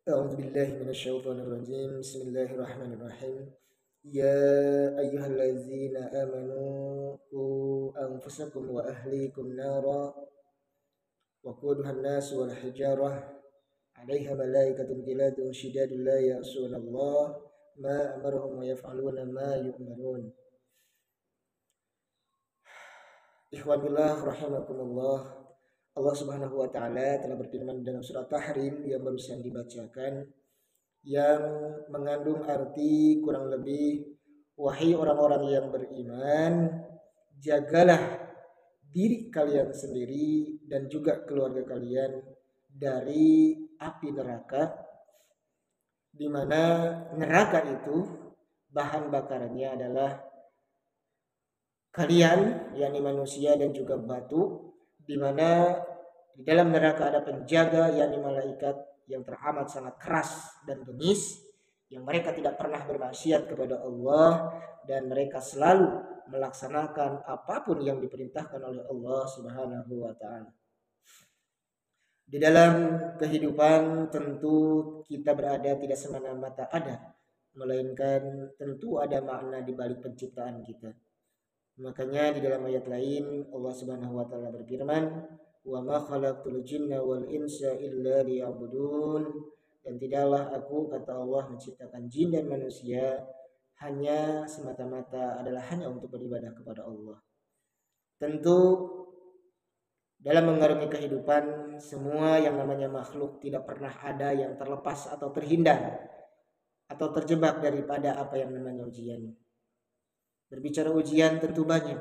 أعوذ بالله من الشيطان الرجيم بسم الله الرحمن الرحيم يا أيها الذين آمنوا قوا أنفسكم وأهليكم نارا وقودها الناس والحجارة عليها ملائكة غلاظ شداد لا يعصون الله ما أمرهم ويفعلون ما يؤمرون. Ikhwanillah rahimakumullah. Allah Subhanahu wa taala telah berfirman dalam surat Tahrim yang barusan dibacakan, yang mengandung arti kurang lebih, wahai orang-orang yang beriman, jagalah diri kalian sendiri dan juga keluarga kalian dari api neraka, di mana neraka itu bahan bakarannya adalah kalian, yakni manusia dan juga batu, di mana di dalam neraka ada penjaga, yakni malaikat yang teramat sangat keras dan bengis, yang mereka tidak pernah bermaksiat kepada Allah dan mereka selalu melaksanakan apapun yang diperintahkan oleh Allah Subhanahu wa taala. Di dalam kehidupan tentu kita berada tidak semata-mata ada, melainkan tentu ada makna di balik penciptaan kita. Makanya di dalam ayat lain Allah Subhanahu wa taala berfirman, "Wa ma khalaqtul jinna wal insa illa liya'budun." Dan tidaklah aku, kata Allah, menciptakan jin dan manusia hanya semata-mata adalah hanya untuk beribadah kepada Allah. Tentu dalam mengarungi kehidupan, semua yang namanya makhluk tidak pernah ada yang terlepas atau terhindar atau terjebak daripada apa yang namanya ujian. Berbicara ujian tentu banyak,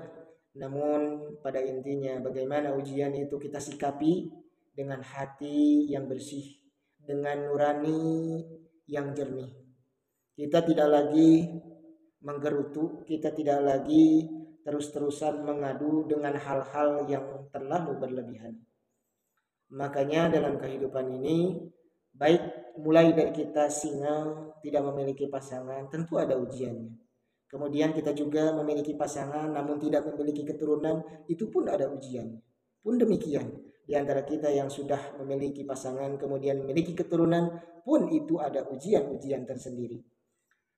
namun pada intinya bagaimana ujian itu kita sikapi dengan hati yang bersih, dengan nurani yang jernih. Kita tidak lagi menggerutu, kita tidak lagi terus-terusan mengadu dengan hal-hal yang terlalu berlebihan. Makanya dalam kehidupan ini, baik mulai dari kita singa tidak memiliki pasangan, tentu ada ujiannya. Kemudian kita juga memiliki pasangan namun tidak memiliki keturunan, itu pun ada ujian. Pun demikian, di antara kita yang sudah memiliki pasangan kemudian memiliki keturunan pun itu ada ujian-ujian tersendiri.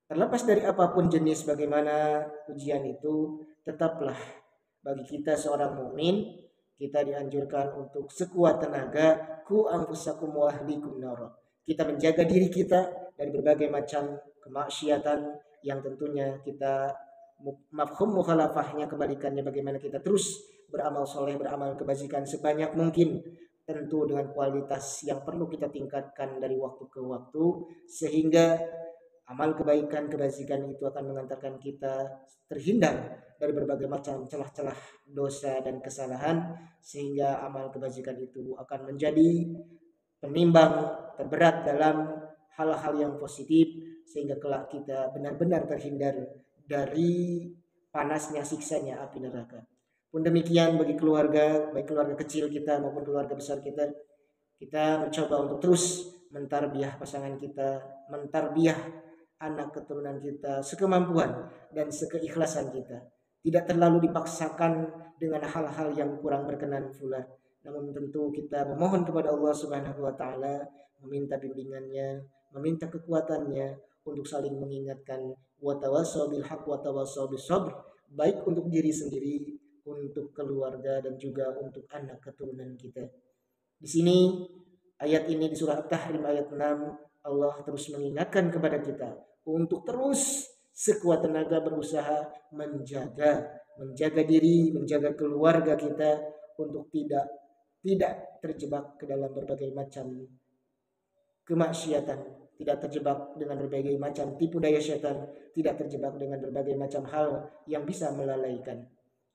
Terlepas dari apapun jenis bagaimana ujian itu, tetaplah bagi kita seorang mukmin, kita dianjurkan untuk sekuat tenaga ku anfusakum wa ahlikum nar. Kita menjaga diri kita dari berbagai macam kemaksiatan yang tentunya kita mafhum mukhalafahnya, kebalikannya bagaimana kita terus beramal soleh, beramal kebajikan sebanyak mungkin, tentu dengan kualitas yang perlu kita tingkatkan dari waktu ke waktu, sehingga amal kebaikan kebajikan itu akan mengantarkan kita terhindar dari berbagai macam celah-celah dosa dan kesalahan, sehingga amal kebajikan itu akan menjadi penimbang terberat dalam hal-hal yang positif, sehingga kelak kita benar-benar terhindar dari panasnya siksanya api neraka. Pun demikian bagi keluarga, baik keluarga kecil kita maupun keluarga besar kita, kita mencoba untuk terus mentarbiah pasangan kita, mentarbiah anak keturunan kita sekemampuan dan sekeikhlasan kita. Tidak terlalu dipaksakan dengan hal-hal yang kurang berkenan pula. Namun tentu kita memohon kepada Allah Subhanahu wa taala, meminta bimbingannya, meminta kekuatannya untuk saling mengingatkan, wa tawassaw bil haqq wa tawassaw bis sabr, baik untuk diri sendiri, untuk keluarga dan juga untuk anak keturunan kita. Di sini ayat ini di surah At-Tahrim ayat 6, Allah terus mengingatkan kepada kita untuk terus sekuat tenaga berusaha menjaga diri, menjaga keluarga kita untuk tidak terjebak ke dalam berbagai macam kemaksiatan, tidak terjebak dengan berbagai macam tipu daya setan, tidak terjebak dengan berbagai macam hal yang bisa melalaikan.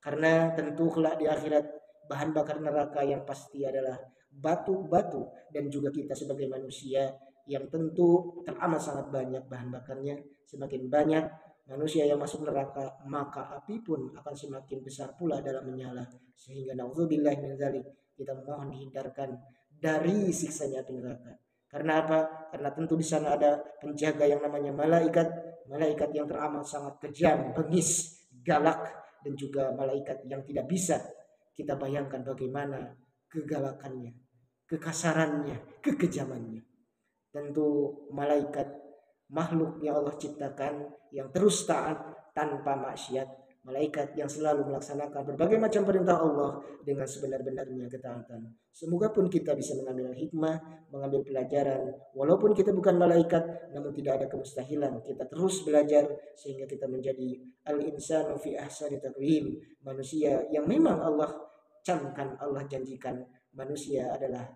Karena tentu kelak di akhirat bahan bakar neraka yang pasti adalah batu-batu, dan juga kita sebagai manusia yang tentu teramat sangat banyak bahan bakarnya. Semakin banyak manusia yang masuk neraka, maka api pun akan semakin besar pula dalam menyala, sehingga naudzubillah min dzalik, kita mohon dihindarkan dari siksanya api neraka. Karena apa? Karena tentu di sana ada penjaga yang namanya malaikat, malaikat yang teramat sangat kejam, bengis, galak, dan juga malaikat yang tidak bisa kita bayangkan bagaimana kegalakannya, kekasarannya, kekejamannya. Tentu malaikat makhluk yang Allah ciptakan yang terus taat tanpa maksiat, malaikat yang selalu melaksanakan berbagai macam perintah Allah dengan sebenar-benarnya ketaatan. Semoga pun kita bisa mengambil hikmah, mengambil pelajaran, walaupun kita bukan malaikat, namun tidak ada kemustahilan kita terus belajar sehingga kita menjadi al-insanu fi ahsani taqwim, manusia yang memang Allah camkan, Allah janjikan manusia adalah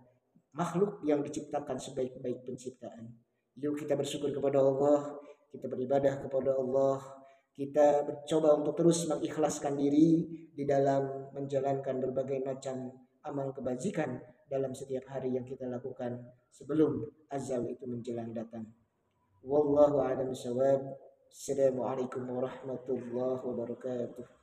makhluk yang diciptakan sebaik-baik penciptaan. Yuk kita bersyukur kepada Allah, kita beribadah kepada Allah, kita mencoba untuk terus mengikhlaskan diri di dalam menjalankan berbagai macam amal kebajikan dalam setiap hari yang kita lakukan sebelum azal itu menjelang datang. Wallahu a'lam bishawab. Assalamualaikum warahmatullahi wabarakatuh.